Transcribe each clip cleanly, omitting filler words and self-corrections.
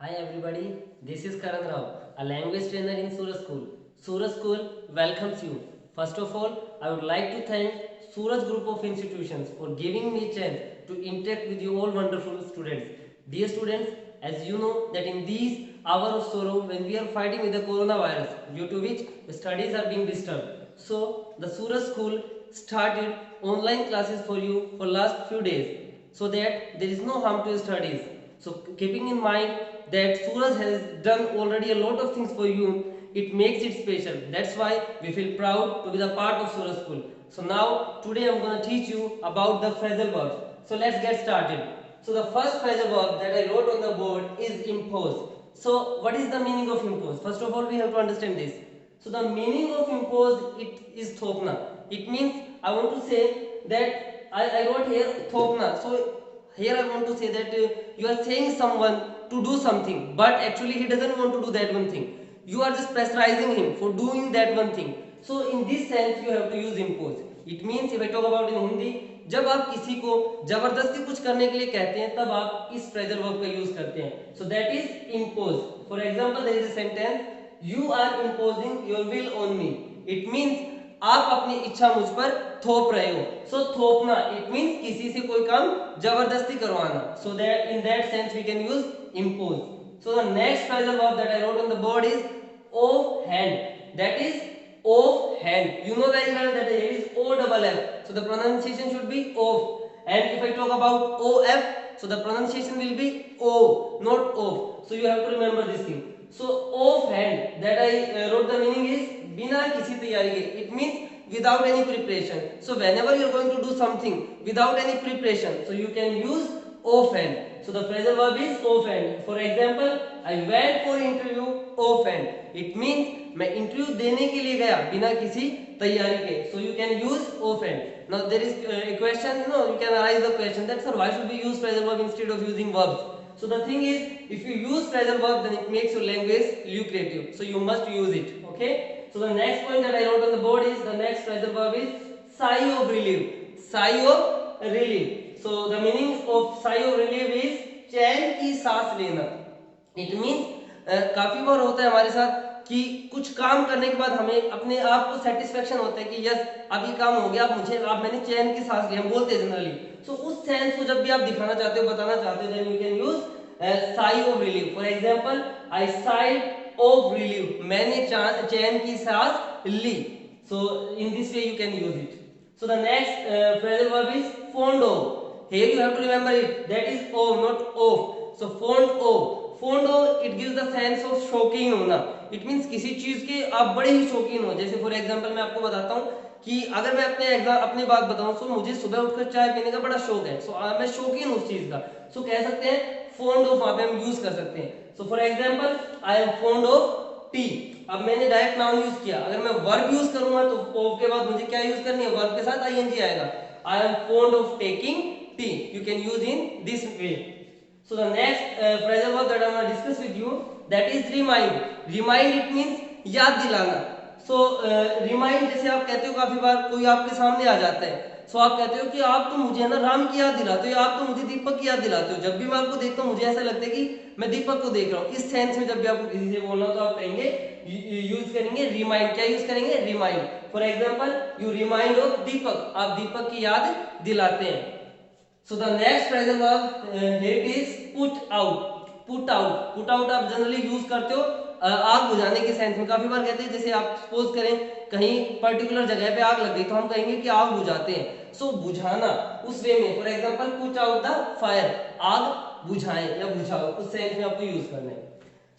Hi everybody, this is Karan Rao, a language trainer in Suraj School. Suraj School welcomes you. First of all, I would like to thank Suraj Group of Institutions for giving me a chance to interact with you all wonderful students. Dear students, as you know that in these hours of sorrow when we are fighting with the coronavirus due to which the studies are being disturbed. So the Suraj School started online classes for you for last few days so that there is no harm to your studies. So keeping in mind that Suraj has done already a lot of things for you, it makes it special. That's why we feel proud to be the part of Suraj School. So now today I'm going to teach you about the phrasal verbs. So let's get started. So the first phrasal verb that I wrote on the board is impose. So what is the meaning of impose? First of all we have to understand this. So the meaning of impose it is thopna. It means I want to say that I wrote here thopna. So here I want to say that you are saying someone to do something, but actually he doesn't want to do that one thing. You are just pressurizing him for doing that one thing. So in this sense you have to use impose. It means if I talk about in Hindi, जब आप किसी को जबरदस्ती कुछ करने के लिए कहते हैं तब आप इस फ्रेजल वर्ब का यूज करते हैं. So that is impose. For example, there is a sentence, you are imposing your will on me. It means आप अपनी इच्छा मुझ पर थोप रहे हो. सो थोपना इट मीन्स किसी से कोई काम जबरदस्ती करवाना. So that in that sense we can use impose. So the next phrasal verb that I wrote on the board is offhand. That is offhand. You know very well that here is O double F. So the pronunciation should be off. And if I talk about OF, so the pronunciation will be O, not off. So you have to remember this thing. So offhand that I wrote the meaning is बिना किसी तैयारी के. It means without any preparation. So whenever you are going to do something without any preparation, so you can use offhand. So the phrasal verb is offhand. For example, I went for interview offhand. It means मैं interview देने के लिए गया बिना किसी तैयारी के. So you can use offhand. Now there is a question, you can arise the question that sir, why should we use phrasal verb instead of using verbs? So the thing is, if you use phrasal verb, then it makes your language lucrative. So you must use it. Okay. So the next point that I wrote on the board is the next phrasal verb is sigh of relief. Sigh of relief. So the meaning of sigh of relief is चैन की सांस लेना. It means काफी बार होता है हमारे साथ कि कुछ काम करने के बाद हमें अपने आप को सेटिस्फेक्शन होता है कि यस अब ये काम हो गया, अब मैंने चैन की सांस ली, हम बोलते हैं जनरली. सो उस सेंस को जब भी आप दिखाना चाहते हो, बताना चाहते हो, then you can use sigh of relief. For example, I sighed of relief. मैंने चैन की सांस ली. So in this way you can use it. So the next phrasal verb is fond of. Here you have to remember it. That is of, not of. So fond of. Fond of it gives the sense of शौकीन होना. It means किसी चीज के आप बड़े ही शौकीन हो. जैसे फॉर एग्जाम्पल मैं आपको बताता हूँ कि अगर मैं अपनी बात बताऊं तो मुझे सुबह उठकर चाय पीने का बड़ा शौक है. सो मैं शौकीन हूँ उस चीज का. सो कह सकते हैं fond of, वहां पे हम यूज कर सकते हैं. So for example I am fond of T. अब मैंने डायरेक्ट नाउन यूज किया. अगर मैं वर्ब यूज करूंगा तो of के बाद मुझे क्या यूज करनी है, वर्ब के साथ ing आएगा. I am fond of taking tea. You can use in this way. So the next phrasal verb that I want to discuss with you, that is remind. Remind it means याद दिलाना. So remind जैसे आप कहते हो काफी बार कोई आपके सामने आ जाता है, सो आप कहते हो कि आप तो मुझे ना राम की याद दिलाते हो, आप तो मुझे दीपक की याद दिलाते हो. जब भी मैं आपको देखता हूँ मुझे ऐसा लगता है कि मैं दीपक को देख रहा हूँ. इस सेंस में जब भी आपको किसी से बोलना हो तो आप कहेंगे यूज करेंगे रिमाइंड. क्या यूज करेंगे, remind. For example you remind of Deepak, आप दीपक की याद दिलाते हैं. So the next phrasal verb here is put out. Put out. Put out आप जनरली यूज करते हो आग बुझाने के सेंस में. काफी बार कहते हैं जैसे आप सपोज करें कहीं पर्टिकुलर जगह पे आग लग गई तो हम कहेंगे कि आग बुझाते हैं. सो बुझाना उस वे में. For example put out the fire, आग बुझाएं या बुझाओ, उस सेंस में आपको यूज करना है.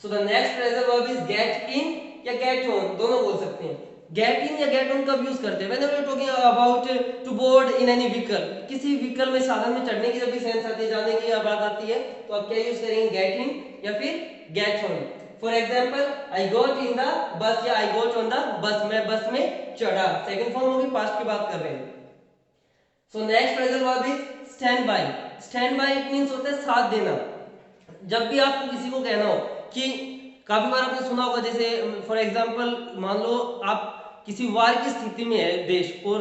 सो the next phrasal verb is get in या गेट ऑन, दोनों बोल सकते हैं. गेट इन या गेट ऑन कब यूज करते हैं, whenever you are talking about to board in any vehicle. किसी व्हीकल में साधन में चढ़ने की जब भी सेंस आती है, जाने की बात आती है, तो आप क्या यूज करेंगे, गेट इन या फिर get on. For example I got in the bus या I got on the bus, मैं बस में चढ़ा. सेकंड फॉर्म होगी, पास्ट की बात कर रहे हैं. So next phrasal verb is stand by. Stand by it means होता है साथ देना. जब भी आपको किसी को कहना हो कि काफी बार आपने सुना होगा, जैसे फॉर एग्जांपल मान लो आप किसी वार की स्थिति में है देश, और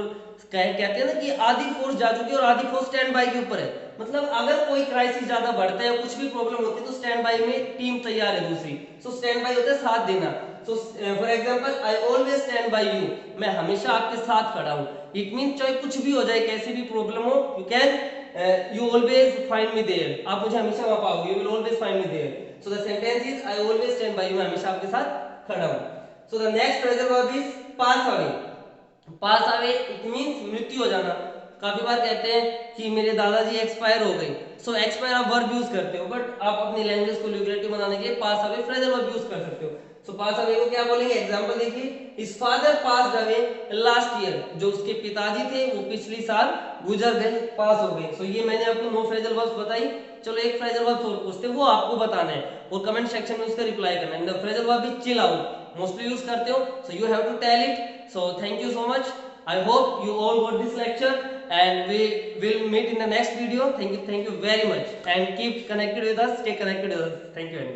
कहते हैं ना कि आधी फोर्स जा चुकी है और आधी फोर्स स्टैंड बाय के ऊपर है, मतलब अगर कोई क्राइसिस ज्यादा बढ़ता है, कुछ भी प्रॉब्लम होती है, तो स्टैंड बाय में टीम तैयार है दूसरी। सो स्टैंड बाय होता है साथ देना। So for example I always stand by you, मैं हमेशा आपके साथ खड़ा हूं। इट मीन चाहे कुछ भी हो जाए, कैसी भी प्रॉब्लम हो, you can you always find me there, आप मुझे हमेशा वहां पाओगे, you will always find me there. So the sentence is I always stand by you, मैं हमेशा आपके साथ खड़ा हूं। So the next phrasal verb is pass away. Pass away it means मृत्यु हो जाना। काफी बार कहते हैं कि मेरे दादाजी एक्सपायर हो गए। सो एक्सपायर आप वर्ब यूज करते हो, बट आप अपनी लैंग्वेज को ल्यूग्रेटिव बनाने के लिए pass away phrasal verb use कर सकते हो। सो पास अवे को क्या बोलेंगे? एग्जांपल देखिए, his father passed away last year, जो उसके पिताजी थे वो पिछली साल गुजर गए, पास हो गए। सो ये मैंने आपको 9 फ्रेजल वर्ब्स बताई। चलो एक फ्रेजल वर्ब और पूछते हैं, वो आपको बताना है और कमेंट सेक्शन में उसका रिप्लाई करना है। The phrasal verb is chill out, mostly use करते हो, so you have to tell it. So thank you so much. I hope you all got this lecture and we will meet in the next video. Thank you very much and keep connected with us. Stay connected with us. Thank you.